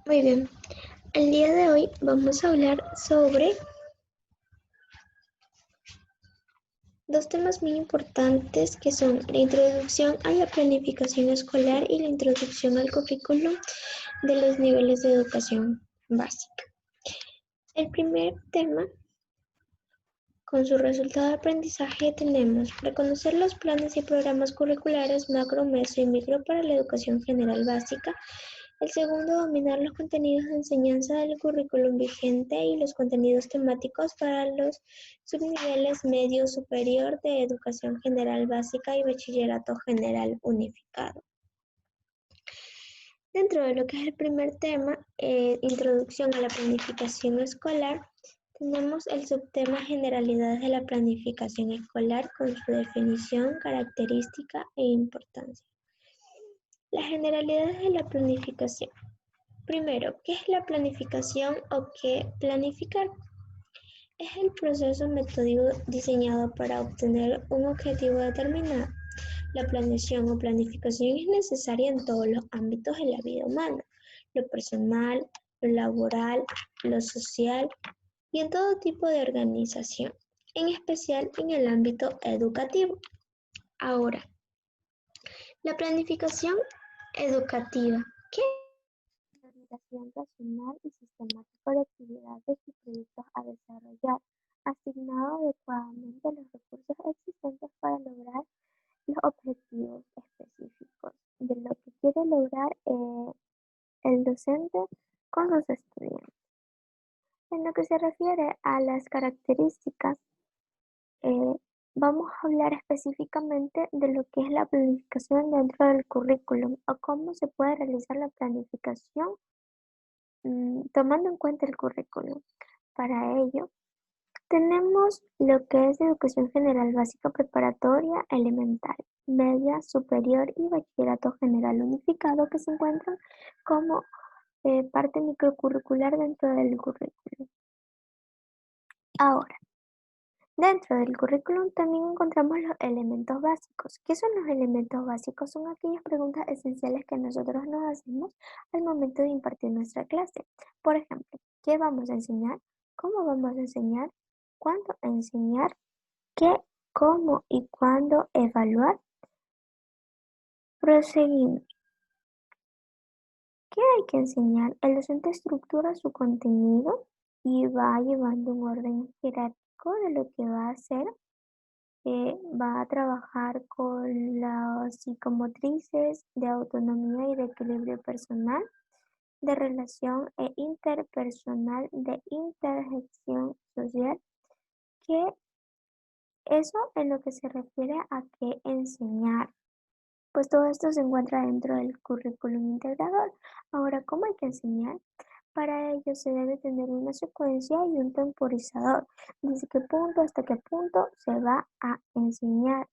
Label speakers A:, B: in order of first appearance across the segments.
A: Muy bien, el día de hoy vamos a hablar sobre dos temas muy importantes que son la introducción a la planificación escolar y la introducción al currículum de los niveles de educación básica. El primer tema, con su resultado de aprendizaje, tenemos reconocer los planes y programas curriculares macro, meso y micro para la educación general básica. El segundo, dominar los contenidos de enseñanza del currículum vigente y los contenidos temáticos para los subniveles medio superior de educación general básica y bachillerato general unificado. Dentro de lo que es el primer tema, introducción a la planificación escolar, tenemos el subtema generalidades de la planificación escolar con su definición, característica e importancia. Las generalidades de la planificación. Primero, ¿qué es la planificación o qué planificar? Es el proceso metódico diseñado para obtener un objetivo determinado. La planeación o planificación es necesaria en todos los ámbitos de la vida humana, lo personal, lo laboral, lo social y en todo tipo de organización, en especial en el ámbito educativo. Ahora, la planificación educativa. ¿Qué organización racional y sistemática de actividades y proyectos a desarrollar, asignado adecuadamente los recursos existentes para lograr los objetivos específicos de lo que quiere lograr el docente con sus estudiantes? En lo que se refiere a las características, eh, vamos a hablar específicamente de lo que es la planificación dentro del currículum o cómo se puede realizar la planificación tomando en cuenta el currículum. Para ello, tenemos lo que es educación general básica preparatoria, elemental, media, superior y bachillerato general unificado que se encuentran como parte microcurricular dentro del currículum. Ahora, dentro del currículum también encontramos los elementos básicos. ¿Qué son los elementos básicos? Son aquellas preguntas esenciales que nosotros nos hacemos al momento de impartir nuestra clase. Por ejemplo, ¿qué vamos a enseñar? ¿Cómo vamos a enseñar? ¿Cuándo enseñar? ¿Qué, cómo y cuándo evaluar? Proseguimos. ¿Qué hay que enseñar? El docente estructura su contenido y va llevando un orden jerárquico de lo que va a hacer. Va a trabajar con las psicomotrices de autonomía y de equilibrio personal, de relación e interpersonal, de interacción social, que eso en lo que se refiere a qué enseñar. Pues todo esto se encuentra dentro del currículum integrador. Ahora, ¿cómo hay que enseñar? Para ello se debe tener una secuencia y un temporizador. Desde qué punto hasta qué punto se va a enseñar.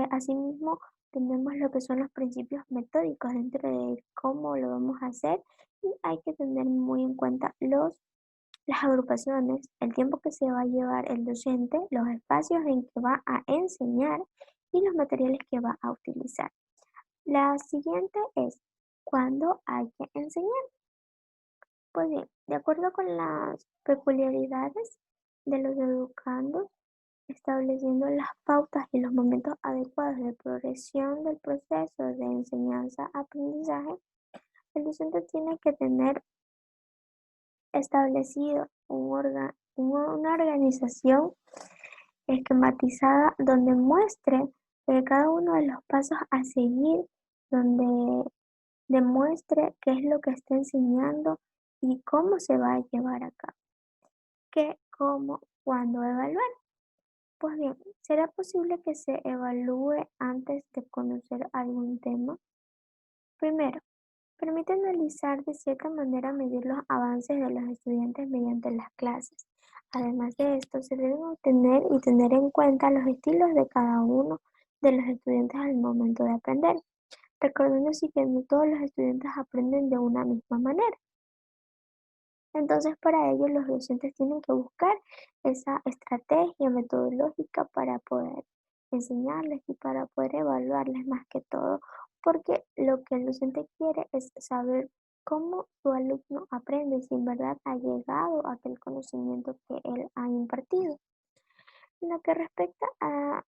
A: Asimismo, tenemos lo que son los principios metódicos dentro de cómo lo vamos a hacer y hay que tener muy en cuenta las agrupaciones, el tiempo que se va a llevar el docente, los espacios en que va a enseñar y los materiales que va a utilizar. La siguiente es ¿cuándo hay que enseñar? Pues bien, de acuerdo con las peculiaridades de los educandos, estableciendo las pautas y los momentos adecuados de progresión del proceso de enseñanza-aprendizaje, el docente tiene que tener establecido una organización esquematizada donde muestre cada uno de los pasos a seguir, donde demuestre qué es lo que está enseñando y cómo se va a llevar a cabo. ¿Qué, cómo, cuándo evaluar? Pues bien, ¿será posible que se evalúe antes de conocer algún tema? Primero, permite analizar de cierta manera medir los avances de los estudiantes mediante las clases. Además de esto, se deben obtener y tener en cuenta los estilos de cada uno de los estudiantes al momento de aprender, recordando así que no todos los estudiantes aprenden de una misma manera. Entonces, para ello, los docentes tienen que buscar esa estrategia metodológica para poder enseñarles y para poder evaluarles más que todo, porque lo que el docente quiere es saber cómo su alumno aprende y si en verdad ha llegado a aquel conocimiento que él ha impartido. En lo que respecta a,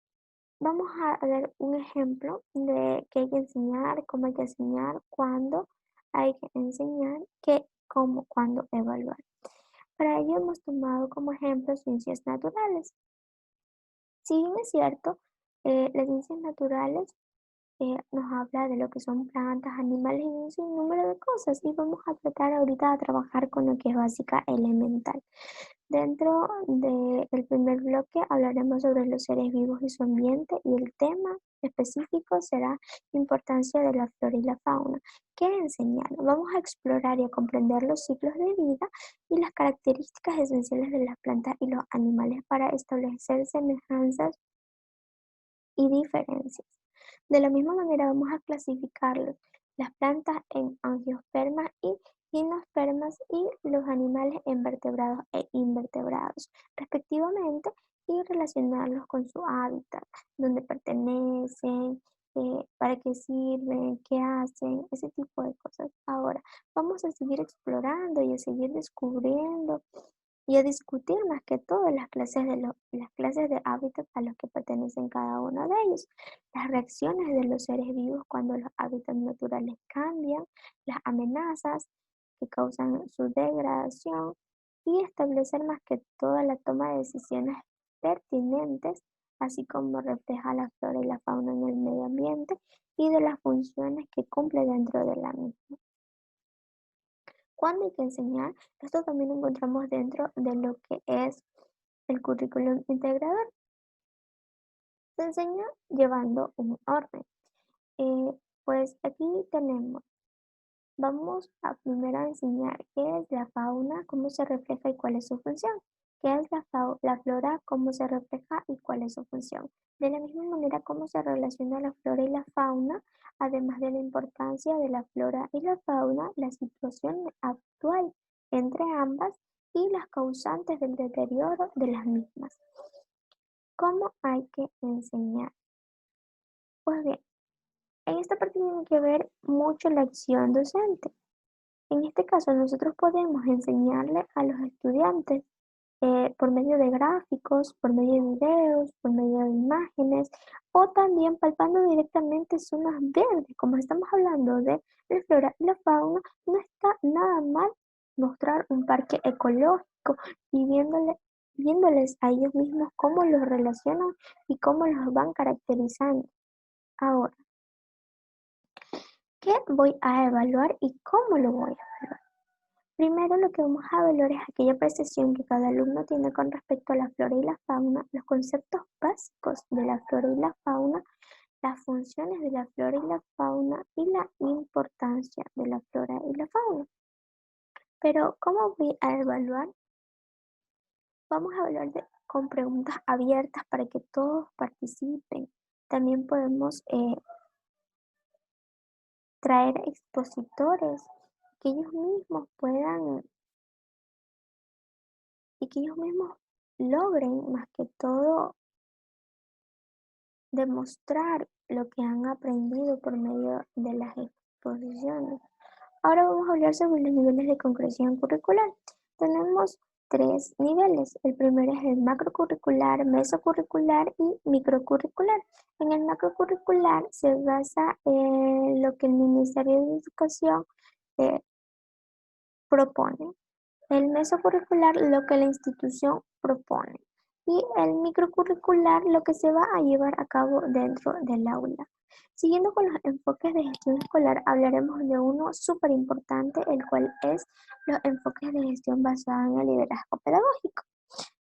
A: vamos a ver un ejemplo de qué hay que enseñar, cómo hay que enseñar, cuándo hay que enseñar, qué, cómo, cuándo evaluar. Para ello hemos tomado como ejemplo ciencias naturales. Si bien es cierto, las ciencias naturales nos habla de lo que son plantas, animales y un sinnúmero de cosas. Y vamos a tratar ahorita de trabajar con lo que es básica elemental. Dentro del primer bloque hablaremos sobre los seres vivos y su ambiente y el tema específico será importancia de la flora y la fauna. ¿Qué enseñar? Vamos a explorar y a comprender los ciclos de vida y las características esenciales de las plantas y los animales para establecer semejanzas y diferencias. De la misma manera vamos a clasificarlos, las plantas en angiospermas y gimnospermas y los animales en vertebrados e invertebrados, respectivamente, y relacionarlos con su hábitat, dónde pertenecen, para qué sirven, qué hacen, ese tipo de cosas. Ahora, vamos a seguir explorando y a seguir descubriendo y a discutir más que todo las clases de hábitat a los que pertenecen cada uno de ellos, las reacciones de los seres vivos cuando los hábitats naturales cambian, las amenazas que causan su degradación y establecer más que todo la toma de decisiones pertinentes, así como refleja la flora y la fauna en el medio ambiente y de las funciones que cumple dentro de la misma. ¿Cuándo hay que enseñar? Esto también lo encontramos dentro de lo que es el currículum integrador. Se enseña llevando un orden. Pues aquí tenemos, vamos a primero a enseñar qué es la fauna, cómo se refleja y cuál es su función. ¿Qué es la flora, cómo se refleja y cuál es su función? De la misma manera, cómo se relaciona la flora y la fauna, además de la importancia de la flora y la fauna, la situación actual entre ambas y las causantes del deterioro de las mismas. ¿Cómo hay que enseñar? Pues bien, en esta parte tiene que ver mucho la acción docente. En este caso, nosotros podemos enseñarle a los estudiantes por medio de gráficos, por medio de videos, por medio de imágenes o también palpando directamente zonas verdes. Como estamos hablando de la flora y la fauna, no está nada mal mostrar un parque ecológico y viéndoles a ellos mismos cómo los relacionan y cómo los van caracterizando. Ahora, ¿qué voy a evaluar y cómo lo voy a evaluar? Primero, lo que vamos a evaluar es aquella percepción que cada alumno tiene con respecto a la flora y la fauna, los conceptos básicos de la flora y la fauna, las funciones de la flora y la fauna y la importancia de la flora y la fauna. Pero, ¿cómo voy a evaluar? Vamos a evaluar con preguntas abiertas para que todos participen. También podemos traer expositores que ellos mismos puedan y que ellos mismos logren más que todo demostrar lo que han aprendido por medio de las exposiciones. Ahora vamos a hablar sobre los niveles de concreción curricular. Tenemos tres niveles. El primero es el macrocurricular, mesocurricular y microcurricular. En el macrocurricular se basa en lo que el Ministerio de Educación eh, propone. El mesocurricular, lo que la institución propone. Y el microcurricular, lo que se va a llevar a cabo dentro del aula. Siguiendo con los enfoques de gestión escolar, hablaremos de uno súper importante, el cual es los enfoques de gestión basada en el liderazgo pedagógico.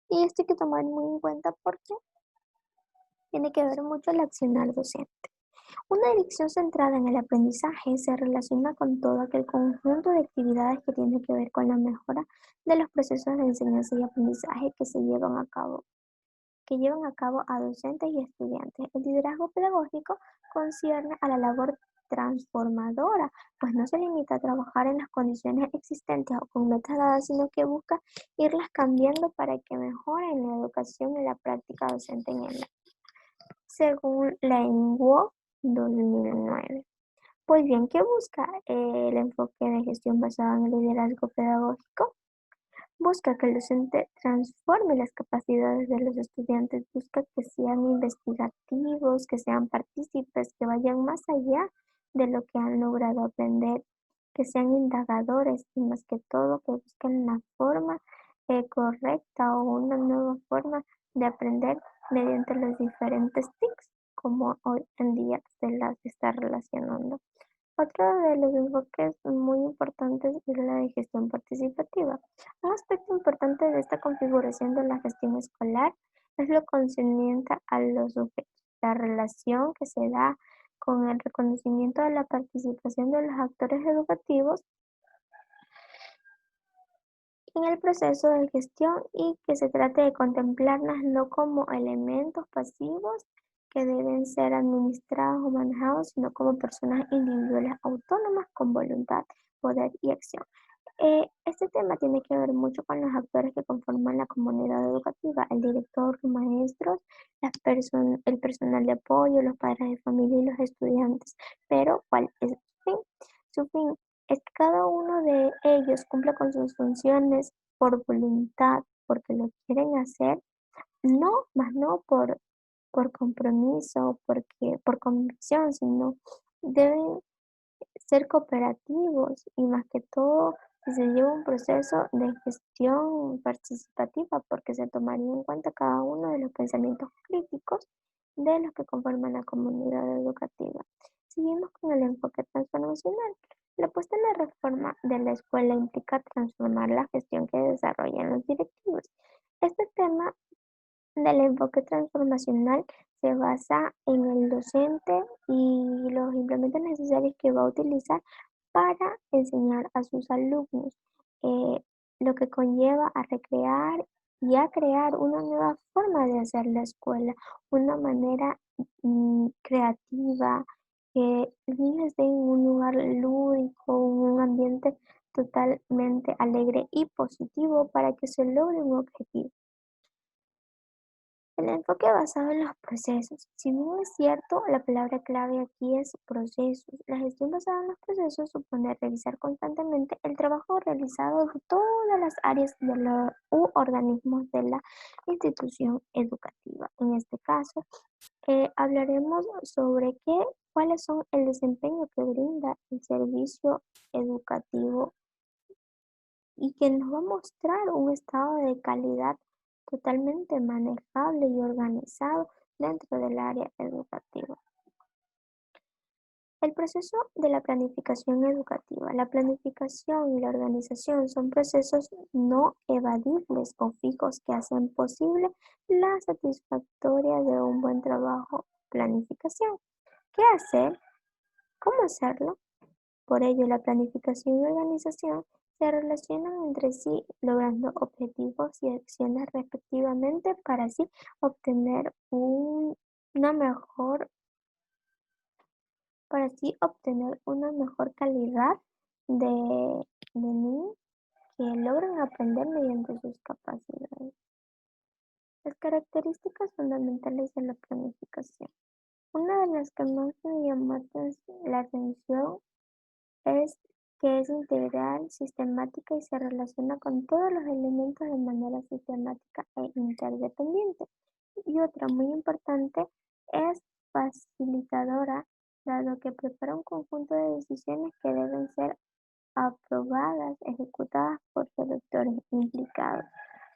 A: Y esto hay que tomar muy en cuenta porque tiene que ver mucho el accionar docente. Una dirección centrada en el aprendizaje se relaciona con todo aquel conjunto de actividades que tiene que ver con la mejora de los procesos de enseñanza y aprendizaje que llevan a cabo a docentes y estudiantes. El liderazgo pedagógico concierne a la labor transformadora, pues no se limita a trabajar en las condiciones existentes o con metas dadas, sino que busca irlas cambiando para que mejoren la educación y la práctica docente en el según la ENWO 2009. Pues bien, ¿qué busca el enfoque de gestión basado en el liderazgo pedagógico? Busca que el docente transforme las capacidades de los estudiantes, busca que sean investigativos, que sean partícipes, que vayan más allá de lo que han logrado aprender, que sean indagadores y más que todo que busquen la forma correcta o una nueva forma de aprender mediante los diferentes TICs, como hoy en día se las está relacionando. Otro de los enfoques muy importantes es la de gestión participativa. Un aspecto importante de esta configuración de la gestión escolar es lo concerniente a los sujetos, la relación que se da con el reconocimiento de la participación de los actores educativos en el proceso de gestión y que se trate de contemplarlas no como elementos pasivos que deben ser administrados o manejados, sino como personas individuales autónomas con voluntad, poder y acción. Este tema tiene que ver mucho con los actores que conforman la comunidad educativa, el director, los maestros, el personal de apoyo, los padres de familia y los estudiantes. Pero, ¿cuál es su fin? Su fin es que cada uno de ellos cumpla con sus funciones por voluntad, porque lo quieren hacer, no, más no por compromiso, por convicción, sino deben ser cooperativos y más que todo que se lleva un proceso de gestión participativa porque se tomaría en cuenta cada uno de los pensamientos críticos de los que conforman la comunidad educativa. Seguimos con el enfoque transformacional. La puesta en la reforma de la escuela implica transformar la gestión que desarrollan los directivos. Este tema del enfoque transformacional se basa en el docente y los implementos necesarios que va a utilizar para enseñar a sus alumnos, eh, lo que conlleva a recrear y a crear una nueva forma de hacer la escuela, una manera creativa, que los niños estén en un lugar lúdico, un ambiente totalmente alegre y positivo para que se logre un objetivo. El enfoque basado en los procesos. Si bien es cierto, la palabra clave aquí es procesos. La gestión basada en los procesos supone revisar constantemente el trabajo realizado de todas las áreas de u organismos de la institución educativa. En este caso, hablaremos sobre cuáles son el desempeño que brinda el servicio educativo y que nos va a mostrar un estado de calidad totalmente manejable y organizado dentro del área educativa. El proceso de la planificación educativa. La planificación y la organización son procesos no evadibles o fijos que hacen posible la satisfactoria de un buen trabajo planificación. ¿Qué hacer? ¿Cómo hacerlo? Por ello, la planificación y organización se relacionan entre sí, logrando objetivos y acciones respectivamente para así obtener una mejor, una mejor calidad de niños que logran aprender mediante sus capacidades. Las características fundamentales de la planificación. Una de las que más me llamó la atención es que es integral, sistemática y se relaciona con todos los elementos de manera sistemática e interdependiente. Y otra muy importante es facilitadora, dado que prepara un conjunto de decisiones que deben ser aprobadas, ejecutadas por los sectores implicados.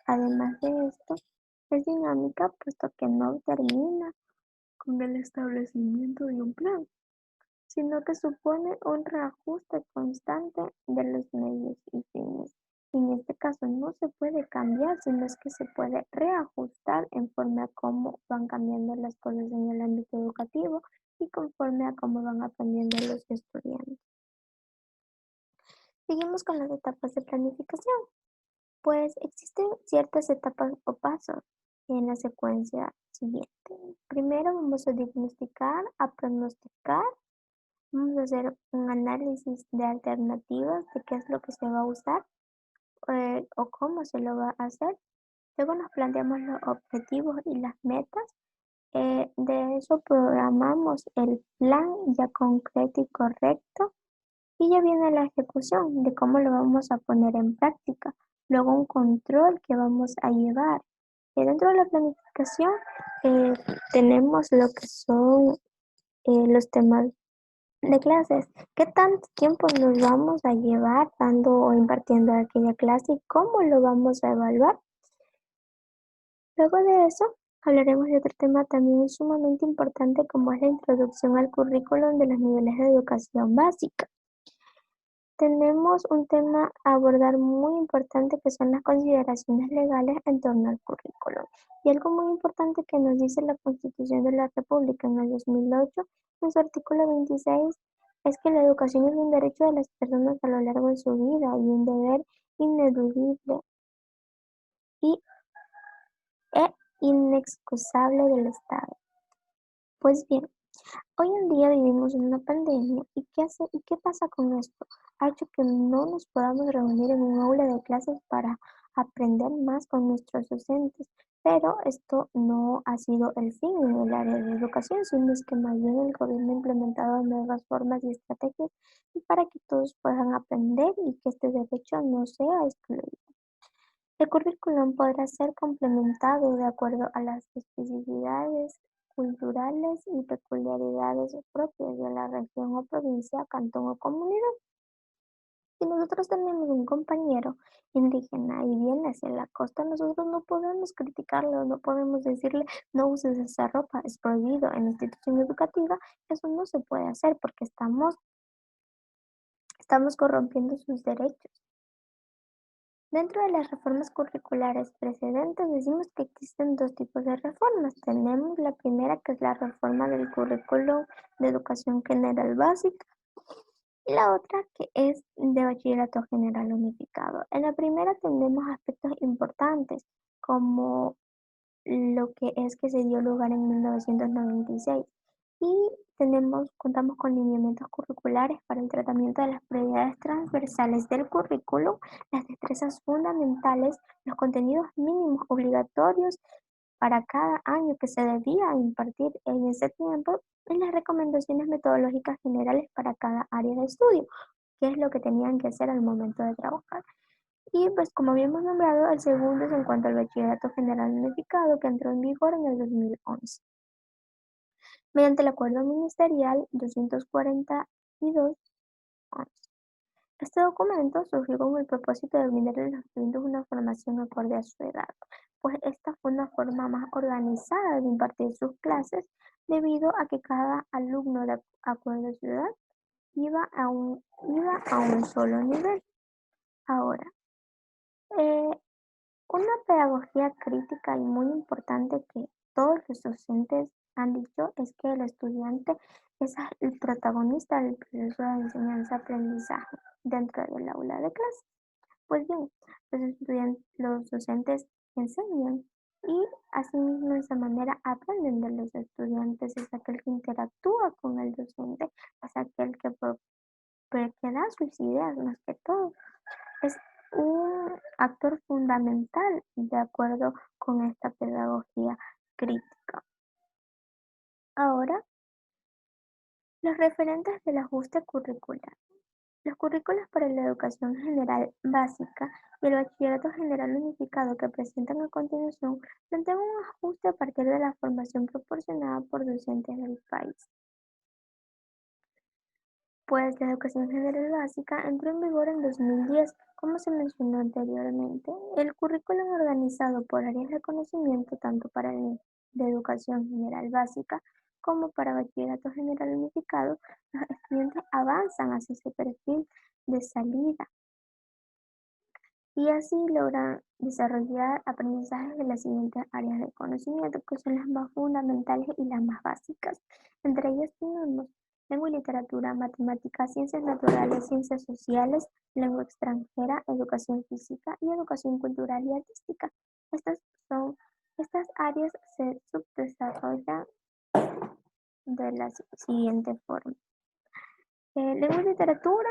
A: Además de esto, es dinámica puesto que no termina con el establecimiento de un plan, sino que supone un reajuste constante de los medios y fines. En este caso no se puede cambiar, sino es que se puede reajustar en forma a cómo van cambiando las cosas en el ámbito educativo y conforme a cómo van aprendiendo los estudiantes. Seguimos con las etapas de planificación. Pues existen ciertas etapas o pasos en la secuencia siguiente. Primero vamos a diagnosticar, a pronosticar. Vamos a hacer un análisis de alternativas de qué es lo que se va a usar o cómo se lo va a hacer. Luego nos planteamos los objetivos y las metas De eso programamos el plan ya concreto y correcto y ya viene la ejecución de cómo lo vamos a poner en práctica. Luego un control que vamos a llevar. Dentro de la planificación tenemos lo que son los temas de clases. ¿Qué tanto tiempo nos vamos a llevar dando o impartiendo aquella clase y cómo lo vamos a evaluar? Luego de eso, hablaremos de otro tema también sumamente importante como es la introducción al currículum de los niveles de educación básica. Tenemos un tema a abordar muy importante que son las consideraciones legales en torno al currículum. Y algo muy importante que nos dice la Constitución de la República en el 2008, en su artículo 26, es que la educación es un derecho de las personas a lo largo de su vida y un deber ineludible y, e inexcusable del Estado. Pues bien, hoy en día vivimos en una pandemia ¿y qué pasa con esto? Ha hecho que no nos podamos reunir en un aula de clases para aprender más con nuestros docentes, pero esto no ha sido el fin en el área de educación, sino es que más bien el gobierno ha implementado nuevas formas y estrategias para que todos puedan aprender y que este derecho no sea excluido. El currículum podrá ser complementado de acuerdo a las especificidades culturales y peculiaridades propias de la región o provincia, cantón o comunidad. Si nosotros tenemos un compañero indígena y viene hacia la costa, nosotros no podemos criticarlo, no podemos decirle no uses esa ropa, es prohibido en la institución educativa, eso no se puede hacer porque estamos corrompiendo sus derechos. Dentro de las reformas curriculares precedentes decimos que existen dos tipos de reformas. Tenemos la primera que es la reforma del currículo de educación general básica y la otra que es de bachillerato general unificado. En la primera tenemos aspectos importantes como lo que es que se dio lugar en 1996 y contamos con lineamientos curriculares para el tratamiento de las prioridades transversales del currículo, las destrezas fundamentales, los contenidos mínimos obligatorios para cada año que se debía impartir en ese tiempo y las recomendaciones metodológicas generales para cada área de estudio, qué es lo que tenían que hacer al momento de trabajar. Y pues como habíamos nombrado, el segundo es en cuanto al bachillerato general unificado que entró en vigor en el 2011, mediante el Acuerdo Ministerial 242-11. Este documento surgió con el propósito de brindarle a los estudiantes una formación acorde a su edad, pues esta fue una forma más organizada de impartir sus clases debido a que cada alumno de acuerdo a su edad iba a un solo nivel. Ahora, eh, una pedagogía crítica y muy importante que todos los docentes han dicho es que el estudiante es el protagonista del proceso de enseñanza-aprendizaje dentro del aula de clase. Pues bien, los docentes enseñan y asimismo de esa manera aprenden de los estudiantes. Es aquel que interactúa con el docente, es aquel que da sus ideas más que todo. Es un actor fundamental de acuerdo con esta pedagogía crítica. Ahora, los referentes del ajuste curricular. Los currículos para la educación general básica y el bachillerato general unificado que presentan a continuación plantean un ajuste a partir de la formación proporcionada por docentes del país. Pues la educación general básica entró en vigor en 2010, como se mencionó anteriormente. El currículum organizado por áreas de conocimiento, tanto para el de educación general básica como para bachillerato general unificado, los estudiantes avanzan hacia ese perfil de salida y así logran desarrollar aprendizajes de las siguientes áreas de conocimiento, que son las más fundamentales y las más básicas. Entre ellas tenemos lengua y literatura, matemáticas, ciencias naturales, ciencias sociales, lengua extranjera, educación física y educación cultural y artística. Estas áreas se subdesarrollan de la siguiente forma. Lengua y literatura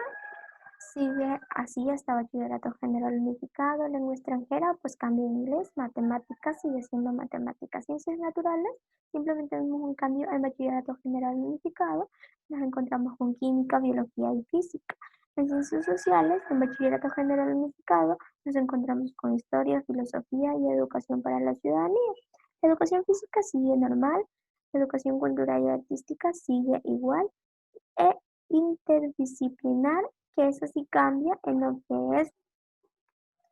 A: Sigue así hasta bachillerato general unificado, lengua extranjera, pues cambia inglés, matemáticas, sigue siendo matemáticas, ciencias naturales, simplemente vemos un cambio en bachillerato general unificado, nos encontramos con química, biología y física. En ciencias sociales, en bachillerato general unificado, nos encontramos con historia, filosofía y educación para la ciudadanía. La educación física sigue normal, la educación cultural y artística sigue igual, e interdisciplinar, que eso sí cambia en lo que es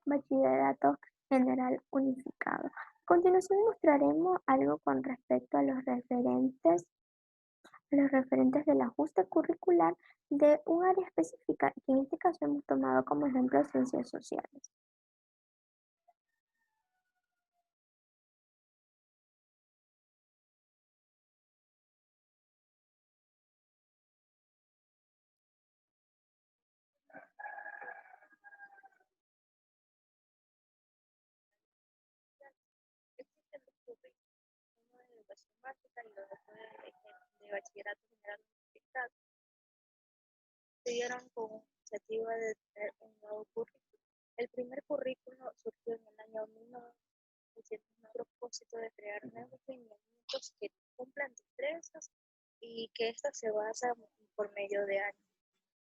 A: bachillerato general unificado. A continuación mostraremos algo con respecto a los referentes del ajuste curricular de un área específica, que en este caso hemos tomado como ejemplo ciencias sociales.
B: Existen dos currículos, uno de educación básica y otro de bachillerato general unificado. Se dieron con iniciativa de tener un nuevo currículo. El primer currículo surgió en el año 1900 con el propósito de crear nuevos lineamientos que cumplan destrezas y que éstas se basan por medio de años.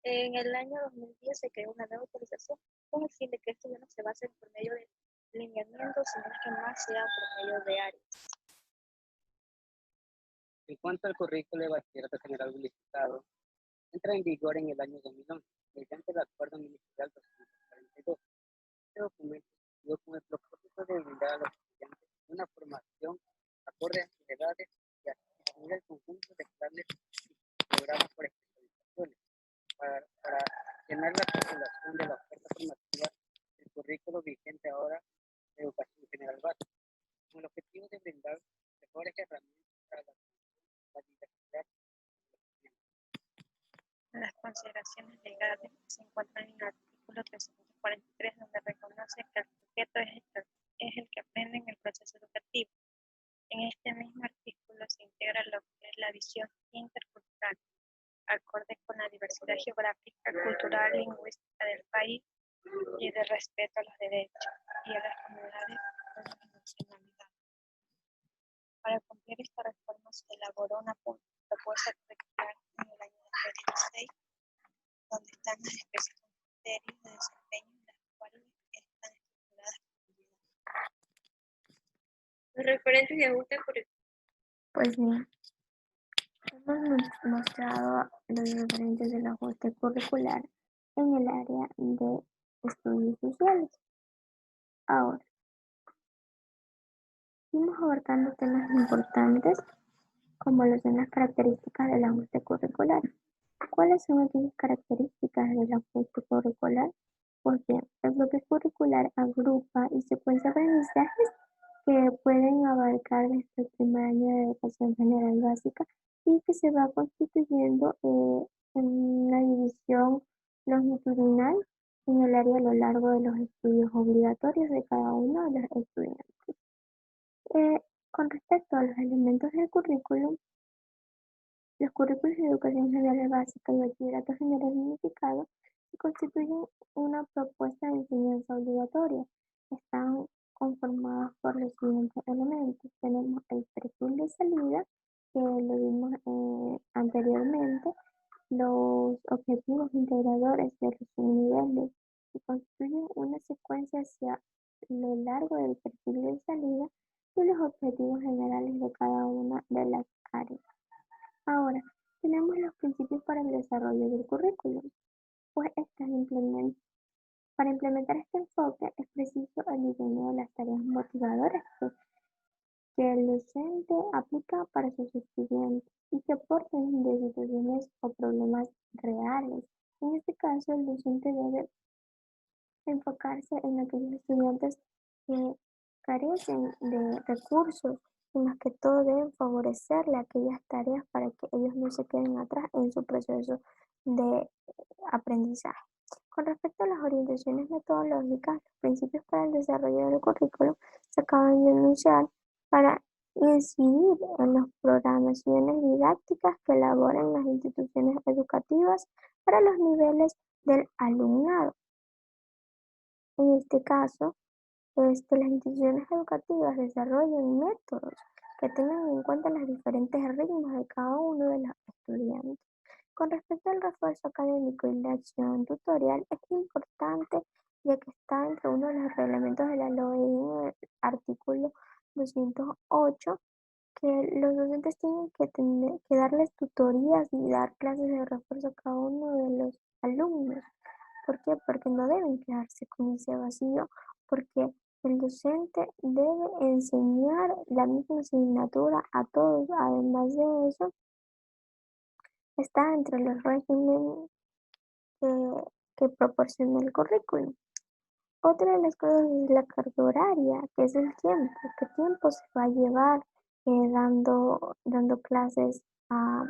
B: En el año 2010 se creó una nueva actualización con el fin de que estos ya no se basen por medio de lineamientos, sino que más sea por medio de áreas.
C: En cuanto al currículo de bachillerato general unificado, entra en vigor en el año 2011, mediante el Acuerdo Ministerial 242. Este documento dio con el propósito de brindar a los estudiantes una formación acorde a sus edades y así definir el conjunto de planes y programas por especializaciones para llenar la población de la oferta formativa del currículo vigente ahora de educación general básica, con el objetivo de brindar mejores herramientas para la diversidad.
B: Las consideraciones legales se encuentran en el artículo 343, donde reconoce que el sujeto es el que aprende en el proceso educativo. En este mismo artículo se integra lo que es la visión intercultural, acorde con la diversidad geográfica, cultural, lingüística del país y de respeto a los derechos y a las comunidades de nacionalidad. Para cumplir esta reforma se elaboró una propuesta curricular en el año 2016, donde están las específicos criterios de desempeño en las cuales están estructuradas
A: Los referentes de ajuste curricular. Pues bien, hemos mostrado los referentes del ajuste curricular en el área de estudios sociales. Ahora, seguimos abarcando temas importantes como lo son las características del ajuste curricular. ¿Cuáles son aquellas características del ajuste curricular? Pues bien, el bloque curricular agrupa y secuencia aprendizajes que pueden abarcar desde el primer año de educación general básica y que se va constituyendo en una división longitudinal en el área a lo largo de los estudios obligatorios de cada uno de los estudiantes. Con respecto a los elementos del currículum, los currículos de educación general básica y bachillerato general unificado se constituyen una propuesta de enseñanza obligatoria. Están conformadas por los siguientes elementos. Tenemos el perfil de salida, que lo vimos anteriormente, los objetivos integradores de los niveles, que constituyen una secuencia hacia lo largo del perfil de salida, y los objetivos generales de cada una de las áreas. Ahora, tenemos los principios para el desarrollo del currículum. Pues para implementar este enfoque es preciso el diseño de las tareas motivadoras que el docente aplica para sus estudiantes y que aporten de situaciones o problemas reales. En este caso, el docente debe enfocarse en aquellos estudiantes que carecen de recursos, y más que todo deben favorecerle aquellas tareas para que ellos no se queden atrás en su proceso de aprendizaje. Con respecto a las orientaciones metodológicas, los principios para el desarrollo del currículo se acaban de enunciar para incidir en las programaciones didácticas que elaboran las instituciones educativas para los niveles del alumnado. En este caso, las instituciones educativas desarrollan métodos que tengan en cuenta los diferentes ritmos de cada uno de los estudiantes. Con respecto al refuerzo académico y la acción tutorial, es importante, ya que está entre uno de los reglamentos de la LOE en el artículo 208, que los docentes tienen que darles tutorías y dar clases de refuerzo a cada uno de los alumnos. ¿Por qué? Porque no deben quedarse con ese vacío, porque el docente debe enseñar la misma asignatura a todos. Además de eso, está entre los regímenes que proporciona el currículum. Otra de las cosas es la carga horaria, que es el tiempo. ¿Qué tiempo se va a llevar dando clases a,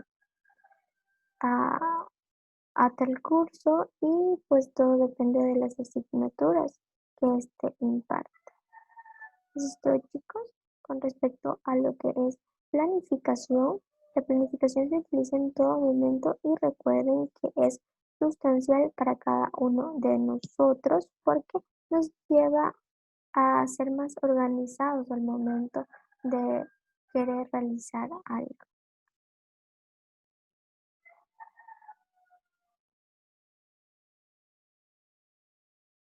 A: a tal curso? Y pues todo depende de las asignaturas que éste imparte. Eso es todo, chicos, con respecto a lo que es planificación. La planificación se utiliza en todo momento y recuerden que es sustancial para cada uno de nosotros porque nos lleva a ser más organizados al momento de querer realizar algo.